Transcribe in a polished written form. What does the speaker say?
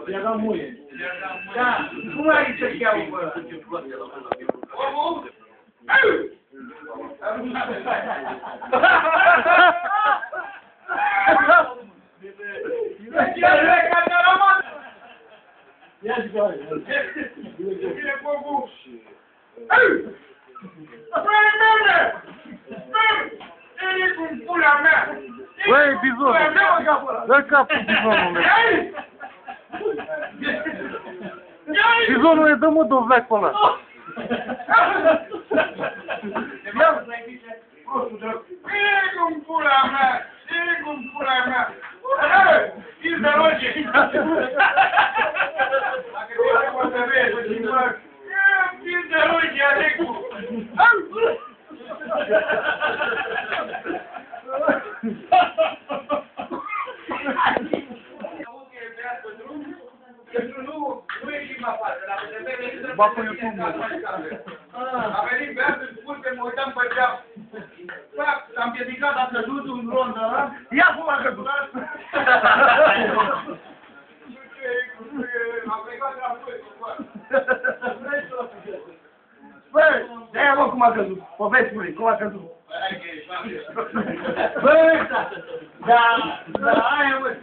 Era muie. Da, cum ai să cheamă, bă? Omul? Ia-ți goare. Vine Bogu. E cum pula mea! Băi, bizonul! Dă capul bizonului! Bizonule, dă-mă dovleac pe ăla! E cum pula mea! E cum pula mea! Fiți de roge! Dacă te poate vezi, mă! Fiți de roge, Alecu! Ba pe YouTube, mă. A venit beat, îmi spun că mă uitam pe geam. S-a împiedicat, a căzut un rondă, ăla. Ia cum a căzut! A plecat la băi, de-aia mă cum a căzut. Povesti-mi, cum a căzut. Băi, da, aia mă,